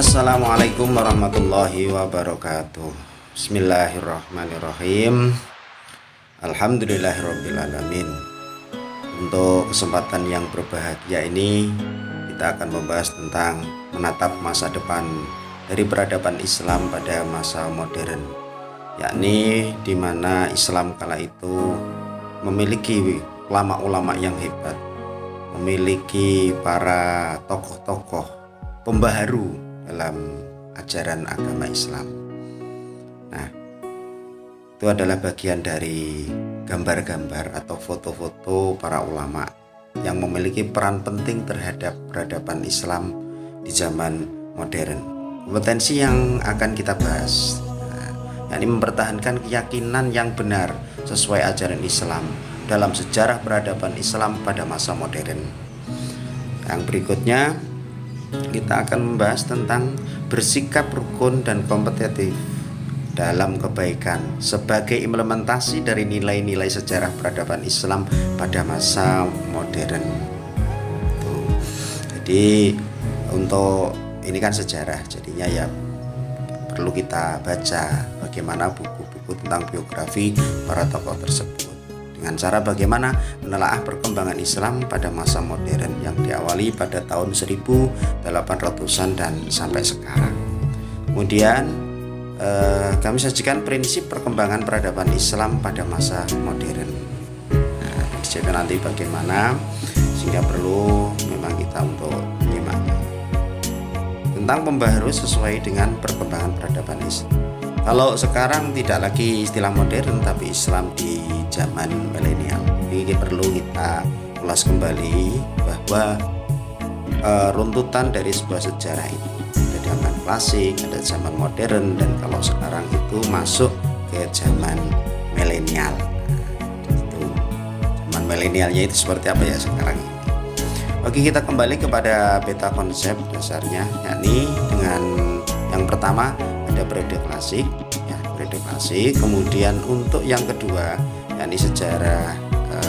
Assalamualaikum warahmatullahi wabarakatuh. Bismillahirrahmanirrahim. Alhamdulillahirrabbilalamin. Untuk kesempatan yang berbahagia ini, kita akan membahas tentang menatap masa depan dari peradaban Islam pada masa modern, yakni di mana Islam kala itu memiliki ulama-ulama yang hebat, memiliki para tokoh-tokoh pembaharu dalam ajaran agama Islam. Nah, itu adalah bagian dari gambar-gambar atau foto-foto para ulama yang memiliki peran penting terhadap peradaban Islam di zaman modern. Kompetensi yang akan kita bahas, yakni mempertahankan keyakinan yang benar sesuai ajaran Islam dalam sejarah peradaban Islam pada masa modern. Yang berikutnya, kita akan membahas tentang bersikap rukun dan kompetitif dalam kebaikan sebagai implementasi dari nilai-nilai sejarah peradaban Islam pada masa modern. Jadi untuk ini kan sejarah, jadinya ya perlu kita baca bagaimana buku-buku tentang biografi para tokoh tersebut, dengan cara bagaimana menelaah perkembangan Islam pada masa modern yang diawali pada tahun 1800-an dan sampai sekarang. Kemudian kami sajikan prinsip perkembangan peradaban Islam pada masa modern. Nah, disiapkan nanti bagaimana, sehingga perlu memang kita untuk menyimaknya. Tentang pembaharu sesuai dengan perkembangan peradaban Islam. Kalau sekarang tidak lagi istilah modern, tapi Islam di zaman milenial. Jadi perlu kita ulas kembali bahwa runtutan dari sebuah sejarah itu ada zaman klasik, ada zaman modern, dan kalau sekarang itu masuk ke zaman milenial. Itu zaman milenialnya itu seperti apa ya sekarang ini. Oke, kita kembali kepada beta konsep dasarnya, yakni dengan yang pertama ada periode klasik, ya, periode klasik. Kemudian untuk yang kedua, yakni sejarah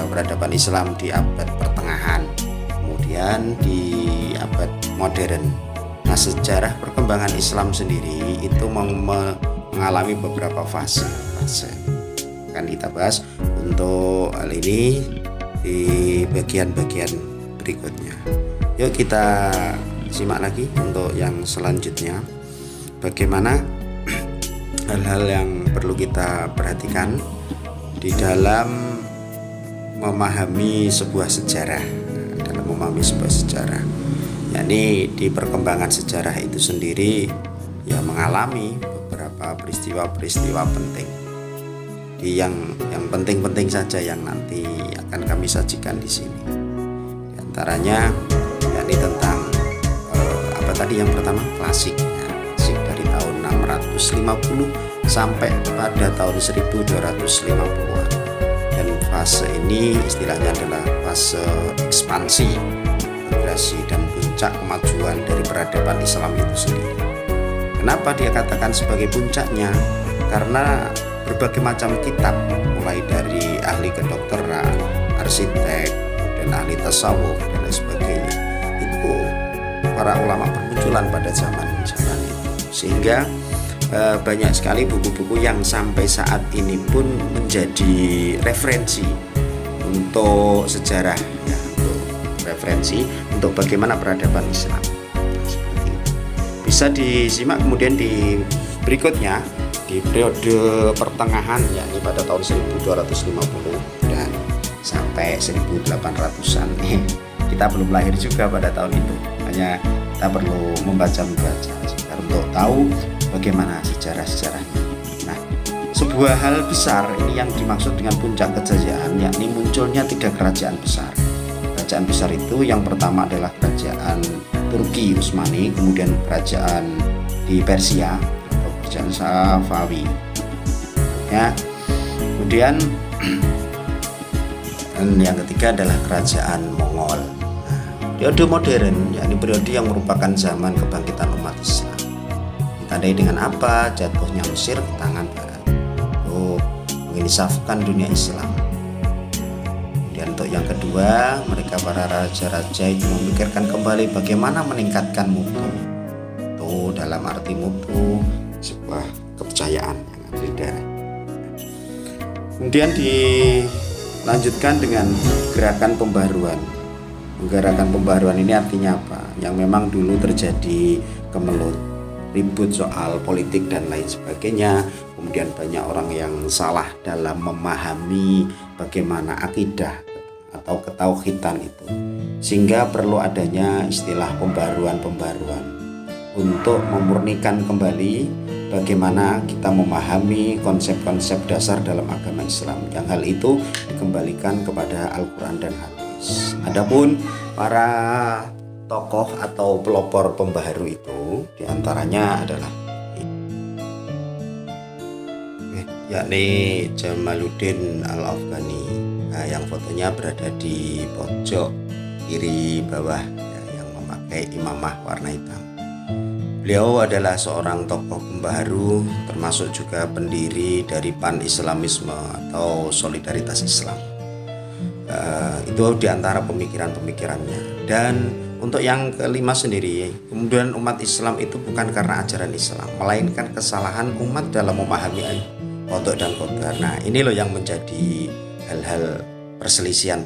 peradaban Islam di abad pertengahan, kemudian di abad modern. Nah, sejarah perkembangan Islam sendiri itu mengalami beberapa fase. Akan kita bahas untuk hal ini di bagian-bagian berikutnya. Yuk kita simak lagi untuk yang selanjutnya, bagaimana hal-hal yang perlu kita perhatikan di dalam memahami sebuah sejarah, yakni di perkembangan sejarah itu sendiri ya mengalami beberapa peristiwa-peristiwa penting. Yang penting-penting saja yang nanti akan kami sajikan di sini. Di antaranya yakni tentang apa tadi yang pertama, klasik. Ya, klasik dari tahun 650 sampai pada tahun 1250-an. Dan fase ini istilahnya adalah fase ekspansi, migrasi, dan puncak kemajuan dari peradaban Islam itu sendiri. Kenapa dia katakan sebagai puncaknya? Karena berbagai macam kitab, mulai dari ahli kedokteran, arsitek, dan ahli tasawuf dan lain sebagainya, itu para ulama bermunculan pada zaman itu, sehingga banyak sekali buku-buku yang sampai saat ini pun menjadi referensi untuk sejarah, ya, untuk referensi untuk bagaimana peradaban Islam. Nah, seperti itu. Bisa disimak kemudian di berikutnya di periode pertengahan, yakni pada tahun 1250 dan sampai 1800-an. Kita belum lahir juga pada tahun itu, hanya kita perlu membaca untuk tahu bagaimana sejarah-sejarahnya. Nah, sebuah hal besar ini yang dimaksud dengan puncak kejayaan, yakni munculnya 3 kerajaan besar. Kerajaan besar itu yang pertama adalah kerajaan Turki Utsmani, kemudian kerajaan di Persia atau kerajaan Safawi. Ya, kemudian dan yang ketiga adalah kerajaan Mongol. Nah, periode modern, yakni periode yang merupakan zaman kebangkitan umat Islam. Ditandai dengan apa? Jatuhnya Mesir ke tangan Barat untuk menginsafkan dunia Islam. Dan untuk yang kedua, mereka para raja-raja itu memikirkan kembali bagaimana meningkatkan mutu dalam arti mutu, sebuah kepercayaan yang ada di daerah. Kemudian dilanjutkan dengan gerakan pembaruan. Gerakan pembaruan ini artinya apa? Yang memang dulu terjadi kemelut, ribut soal politik dan lain sebagainya. Kemudian banyak orang yang salah dalam memahami bagaimana akidah atau ketauhidan itu, sehingga perlu adanya istilah pembaruan-pembaruan untuk memurnikan kembali bagaimana kita memahami konsep-konsep dasar dalam agama Islam, yang hal itu dikembalikan kepada Al-Quran dan hadis. Adapun para tokoh atau pelopor pembaharu itu diantaranya adalah yakni Jamaluddin Al-Afghani, yang fotonya berada di pojok kiri bawah, yang memakai imamah warna hitam. Beliau adalah seorang tokoh pembaharu, termasuk juga pendiri dari Pan-Islamisme atau Solidaritas Islam. Itu diantara pemikiran-pemikirannya. Dan untuk yang kelima sendiri, kemudian umat Islam itu bukan karena ajaran Islam, melainkan kesalahan umat dalam memahami kodok dan qadar. Nah, ini loh yang menjadi hal-hal perselisihan.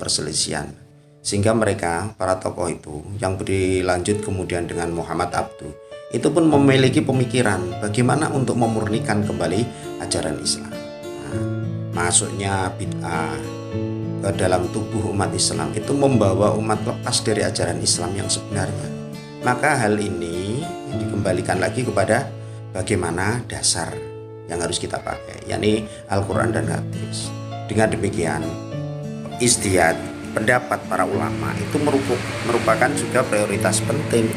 Sehingga mereka, para tokoh itu, yang berlanjut kemudian dengan Muhammad Abduh, itu pun memiliki pemikiran bagaimana untuk memurnikan kembali ajaran Islam. Nah, masuknya bid'ah ke dalam tubuh umat Islam itu membawa umat lepas dari ajaran Islam yang sebenarnya. Maka hal ini dikembalikan lagi kepada bagaimana dasar yang harus kita pakai, yakni Al-Quran dan hadis. Dengan demikian, ijtihad pendapat para ulama itu merupakan juga prioritas penting.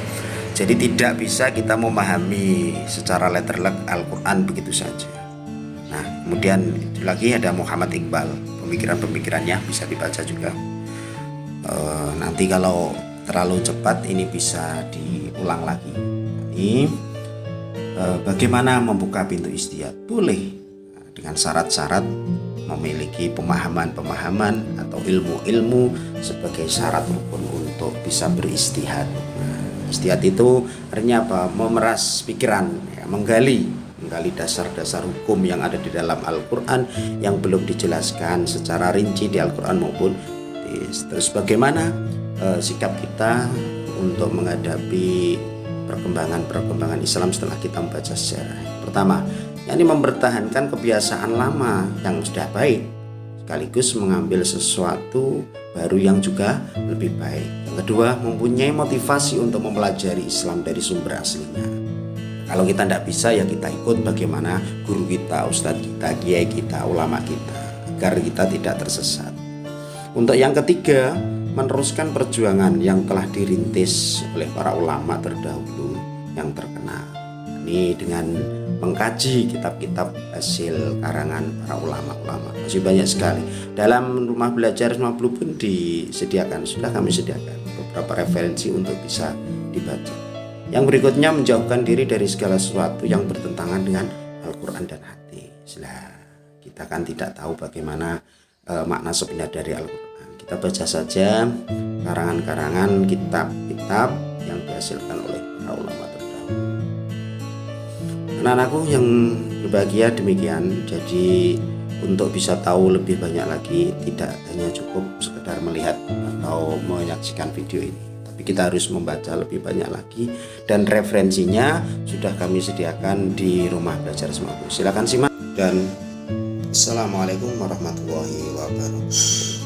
Jadi tidak bisa kita memahami secara letterlek Al-Quran begitu saja. Nah, kemudian lagi ada Muhammad Iqbal, pemikiran-pemikirannya bisa dibaca juga. Nanti kalau terlalu cepat ini bisa diulang lagi. Ini bagaimana membuka pintu ijtihad? Boleh dengan syarat-syarat memiliki pemahaman-pemahaman atau ilmu-ilmu sebagai syarat rukun untuk bisa berijtihad. Ijtihad itu artinya apa? Memeras pikiran, ya, menggali dasar-dasar hukum yang ada di dalam Al-Quran yang belum dijelaskan secara rinci di Al-Quran maupun hadis. Terus bagaimana sikap kita untuk menghadapi perkembangan Islam setelah kita membaca sejarah. Pertama, yakni mempertahankan kebiasaan lama yang sudah baik, sekaligus mengambil sesuatu baru yang juga lebih baik. Yang kedua, mempunyai motivasi untuk mempelajari Islam dari sumber aslinya. Kalau kita tidak bisa, ya kita ikut bagaimana guru kita, ustadz kita, kiai kita, ulama kita, agar kita tidak tersesat. Untuk yang ketiga, meneruskan perjuangan yang telah dirintis oleh para ulama terdahulu yang terkenal. Ini dengan mengkaji kitab-kitab hasil karangan para ulama-ulama, masih banyak sekali. Dalam rumah belajar Semua Blue pun disediakan, sudah kami sediakan beberapa referensi untuk bisa dibaca. Yang berikutnya, menjauhkan diri dari segala sesuatu yang bertentangan dengan Al-Quran dan hadis. Kita kan tidak tahu bagaimana makna sebenarnya dari Al-Quran. Kita baca saja karangan-karangan kitab-kitab yang dihasilkan oleh para ulama terdahulu. Anak-anakku yang berbahagia, demikian. Jadi untuk bisa tahu lebih banyak lagi, tidak hanya cukup sekedar melihat atau menyaksikan video ini, tapi kita harus membaca lebih banyak lagi, dan referensinya sudah kami sediakan di rumah belajar Semua Blue. Silakan simak, dan Assalamualaikum warahmatullahi wabarakatuh.